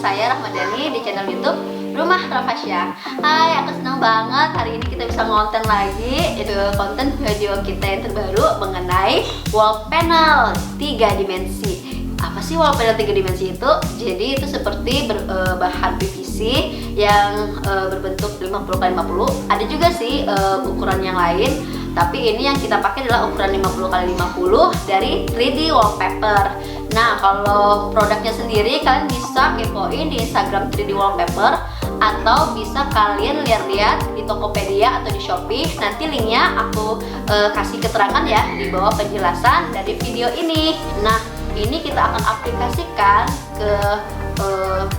saya Rahmadani di channel YouTube Rumah Rafasya. Hai, aku senang banget hari ini kita bisa ngonten lagi. Itu konten video kita yang terbaru mengenai wall panel 3 dimensi. Apa sih wall panel 3 dimensi itu? Jadi itu seperti bahan PVC yang berbentuk 50x50. Ada juga sih ukuran yang lain, tapi ini yang kita pakai adalah ukuran 50x50 dari 3D wallpaper. Nah, kalau produknya sendiri kalian bisa kepoin di Instagram 3D wallpaper, atau bisa kalian lihat-lihat di Tokopedia atau di Shopee. Nanti linknya aku kasih keterangan ya di bawah penjelasan dari video ini. Nah, ini kita akan aplikasikan ke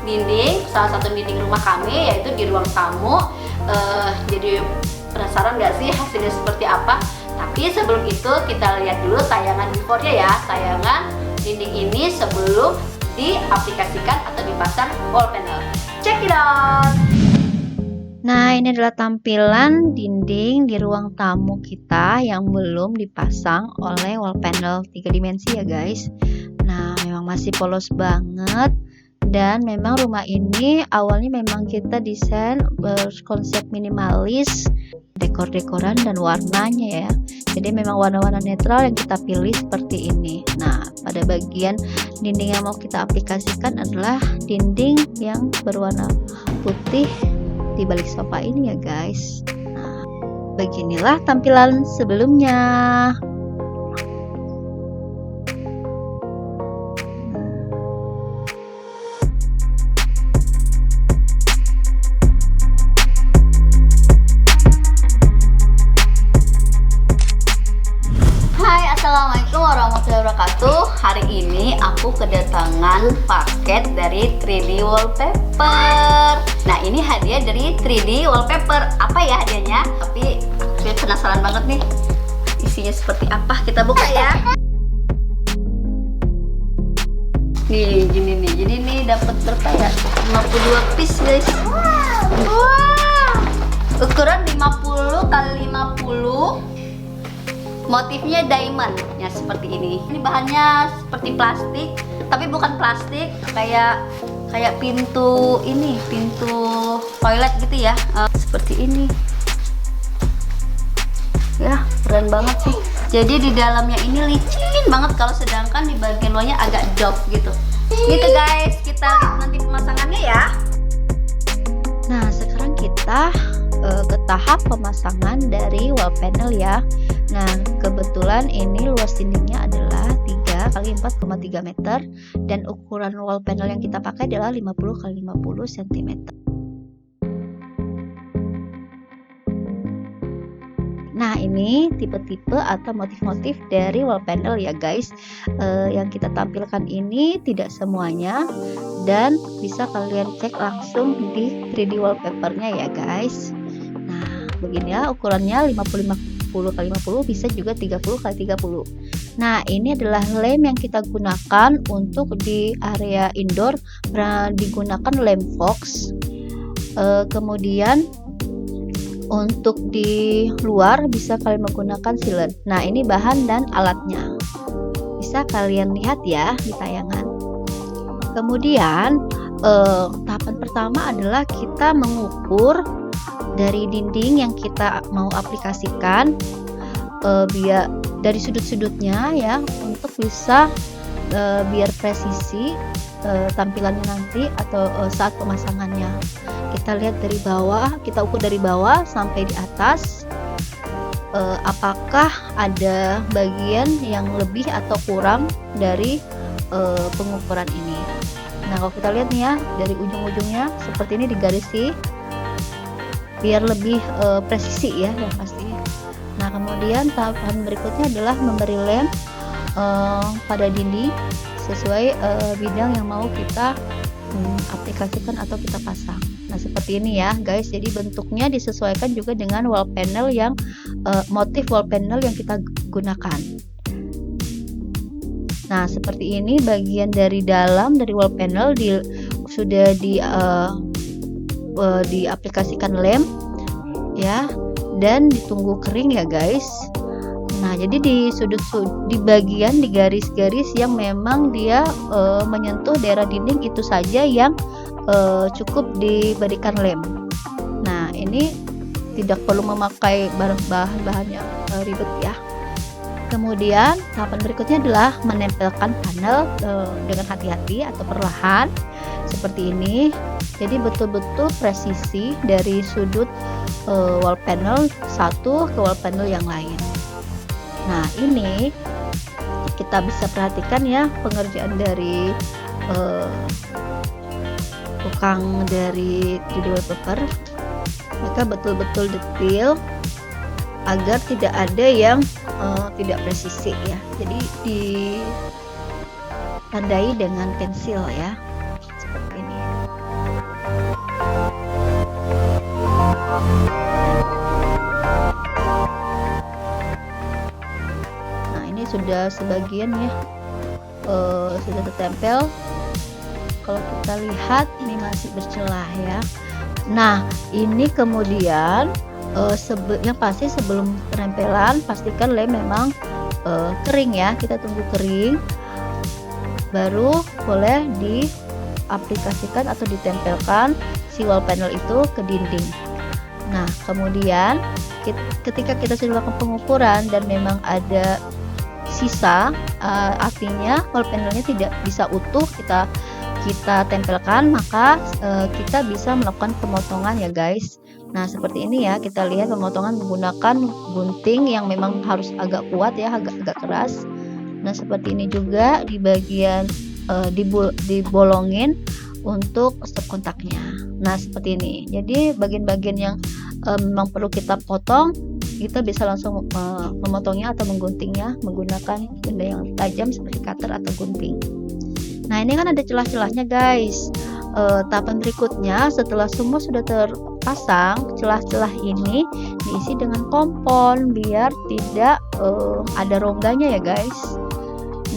dinding, salah satu dinding rumah kami, yaitu di ruang tamu. Jadi penasaran gak sih hasilnya seperti apa? Tapi sebelum itu kita lihat dulu tayangan before-nya ya, tayangan dinding ini sebelum diaplikasikan atau dipasang wall panel. Check it out. Nah, ini adalah tampilan dinding di ruang tamu kita yang belum dipasang oleh wall panel 3 dimensi ya guys. Nah, memang masih polos banget, dan memang rumah ini awalnya memang kita desain berkonsep minimalis, dekor-dekoran dan warnanya ya. Jadi memang warna-warna netral yang kita pilih seperti ini. Nah, pada bagian dinding yang mau kita aplikasikan adalah dinding yang berwarna putih di balik sofa ini ya guys. Nah, beginilah tampilan sebelumnya. Assalamualaikum warahmatullahi wabarakatuh. Hari ini aku kedatangan paket dari 3D wallpaper. Nah, ini hadiah dari 3D wallpaper. Apa ya hadiahnya? Tapi aku penasaran banget nih isinya seperti apa. Kita buka ya. Nih, gini nih. Jadi nih dapat berapa ya? 52 piece guys. Wow. Ukuran 50x50. Motifnya diamond ya, seperti ini. Ini bahannya seperti plastik, tapi bukan plastik, kayak pintu ini, pintu toilet gitu ya. Seperti ini ya, keren banget sih. Jadi di dalamnya ini licin banget, kalau sedangkan di bagian luarnya agak doff gitu. Gitu guys, kita lihat nanti pemasangannya ya. Nah, sekarang kita ke tahap pemasangan dari wall panel ya. Nah, kebetulan ini luas dindingnya adalah 3x4,3 meter, dan ukuran wall panel yang kita pakai adalah 50x50 cm. Nah, ini tipe-tipe atau motif-motif dari wall panel ya guys. Yang kita tampilkan ini tidak semuanya, dan bisa kalian cek langsung di 3D wallpapernya ya guys. Nah, begini ya ukurannya, 50x50, bisa juga 30x30. Nah, ini adalah lem yang kita gunakan untuk di area indoor, digunakan lem Fox. Kemudian untuk di luar bisa kalian menggunakan sealant. Nah, ini bahan dan alatnya, bisa kalian lihat ya di tayangan. Kemudian tahapan pertama adalah kita mengukur dari dinding yang kita mau aplikasikan, biar dari sudut-sudutnya ya, untuk bisa biar presisi tampilannya nanti atau saat pemasangannya. Kita lihat dari bawah, kita ukur dari bawah sampai di atas, apakah ada bagian yang lebih atau kurang dari pengukuran ini. Nah, kalau kita lihat nih ya, dari ujung-ujungnya seperti ini digarisi biar lebih presisi ya yang pasti. Nah, kemudian tahapan berikutnya adalah memberi lem pada dinding sesuai bidang yang mau kita aplikasikan atau kita pasang. Nah, seperti ini ya guys. Jadi bentuknya disesuaikan juga dengan wall panel yang motif wall panel yang kita gunakan. Nah, seperti ini bagian dari dalam dari wall panel sudah diaplikasikan lem ya, dan ditunggu kering ya guys. Nah, jadi di bagian di garis-garis yang memang dia menyentuh daerah dinding itu saja yang cukup diberikan lem. Nah, ini tidak perlu memakai bahan-bahan yang ribet ya. Kemudian tahapan berikutnya adalah menempelkan panel dengan hati-hati atau perlahan seperti ini. Jadi betul-betul presisi dari sudut wall panel satu ke wall panel yang lain. Nah, ini kita bisa perhatikan ya pengerjaan dari tukang dari 3D wallpaper. Mereka betul-betul detail agar tidak ada yang tidak presisi ya. Jadi ditandai dengan pensil ya, seperti ini. Nah, ini sudah sebagian ya, sudah tertempel. Kalau kita lihat ini masih bercelah ya. Nah, ini kemudian yang pasti sebelum penempelan pastikan lem memang kering ya. Kita tunggu kering, baru boleh diaplikasikan atau ditempelkan si wall panel itu ke dinding. Nah, kemudian ketika kita sudah melakukan pengukuran dan memang ada sisa, artinya wall panelnya tidak bisa utuh kita tempelkan, maka kita bisa melakukan pemotongan ya guys. Nah, seperti ini ya, kita lihat pemotongan menggunakan gunting yang memang harus agak kuat ya, agak keras. Nah, seperti ini juga di bagian dibolongin untuk stop kontaknya. Nah, seperti ini. Jadi bagian-bagian yang memang perlu kita potong, kita bisa langsung memotongnya atau mengguntingnya menggunakan benda yang tajam seperti cutter atau gunting. Nah, ini kan ada celah-celahnya guys. Tahapan berikutnya setelah semua sudah terpasang, celah-celah ini diisi dengan kompon biar tidak ada rongganya ya guys.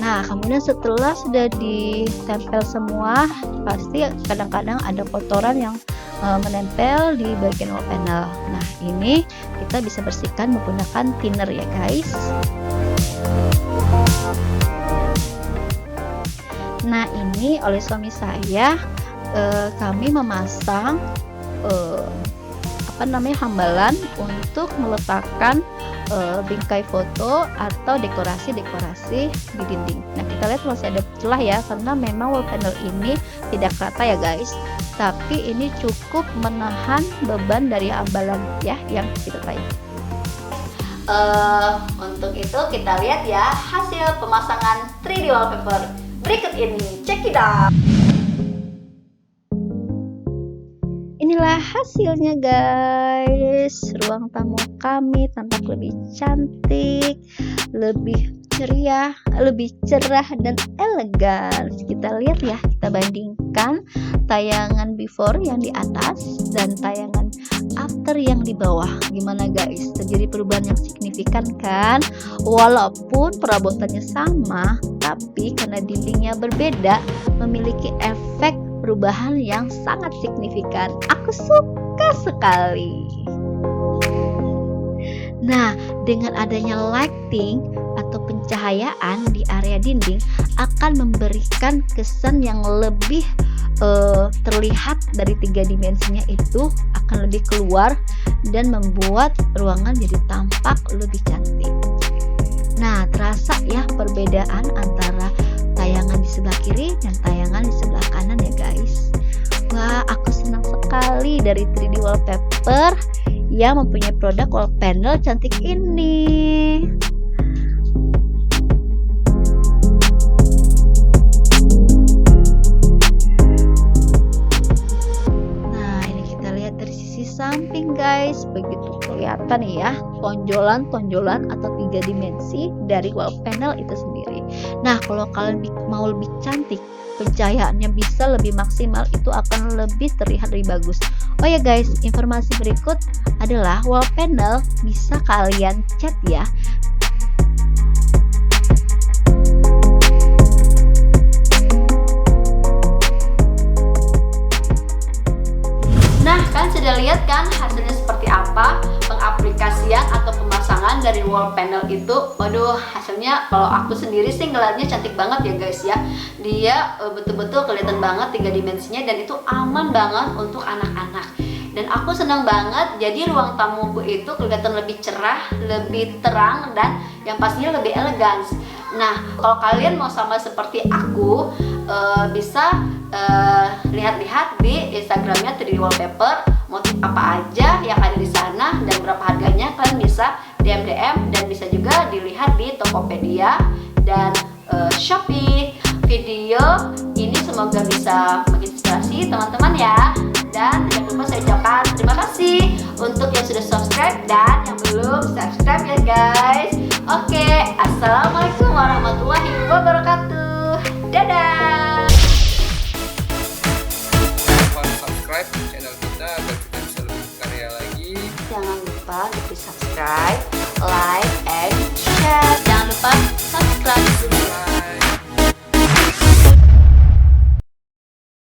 Nah, kemudian setelah sudah ditempel semua, pasti kadang-kadang ada kotoran yang menempel di bagian wall panel. Nah, ini kita bisa bersihkan menggunakan thinner ya guys. Nah, ini oleh suami saya kami memasang hambalan untuk meletakkan bingkai foto atau dekorasi-dekorasi di dinding. Nah, kita lihat masih ada celah ya, karena memang wall panel ini tidak rata ya guys, tapi ini cukup menahan beban dari hambalan ya yang kita tarik. Untuk itu kita lihat ya hasil pemasangan 3D wallpaper berikut ini. Check it out. Inilah hasilnya guys. Ruang tamu kami tampak lebih cantik, lebih ceria, lebih cerah dan elegan. Kita lihat ya, kita bandingkan tayangan before yang di atas dan tayangan after yang di bawah. Gimana guys? Terjadi perubahan yang signifikan kan? Walaupun perabotannya sama, tapi karena dindingnya berbeda, memiliki efek perubahan yang sangat signifikan. Aku suka sekali. Nah, dengan adanya lighting atau pencahayaan di area dinding akan memberikan kesan yang lebih terlihat dari 3 dimensinya itu akan lebih keluar dan membuat ruangan jadi tampak lebih cantik. Nah, terasa ya perbedaan antara tayangan di sebelah kiri dan tayangan di sebelah kanan ya guys. Wah, aku senang sekali dari 3D wallpaper yang mempunyai produk wall panel cantik ini. Nah, ini kita lihat dari sisi samping guys, begitu kelihatan ya tonjolan-tonjolan atau 3 dimensi dari wall panel itu sendiri. Nah, kalau kalian mau lebih cantik, pencahayaannya bisa lebih maksimal, itu akan lebih terlihat lebih bagus. Oh ya guys, informasi berikut adalah wall panel bisa kalian cat ya. Nah, kalian sudah lihat kan hasilnya seperti apa pengaplikasian atau pemasangan dari wall panel itu itu, waduh hasilnya kalau aku sendiri sih ngeliatnya cantik banget ya guys ya. Dia betul-betul kelihatan banget 3 dimensinya dan itu aman banget untuk anak-anak. Dan aku senang banget, jadi ruang tamuku itu kelihatan lebih cerah, lebih terang, dan yang pastinya lebih elegan. Nah, kalau kalian mau sama seperti aku, bisa lihat-lihat di Instagramnya 3D Wallpaper, motif apa aja yang ada di sana dan berapa harganya. Kalian bisa DM dan bisa juga dilihat di Tokopedia dan Shopee. Video ini semoga bisa menginspirasi teman-teman ya. Dan jangan lupa saya ucapkan terima kasih untuk yang sudah subscribe dan yang belum subscribe ya guys. Oke, assalamualaikum warahmatullahi wabarakatuh. Dadah. Jangan lupa subscribe channel kita agar kita bisa lebih karya lagi. Jangan lupa di subscribe, like,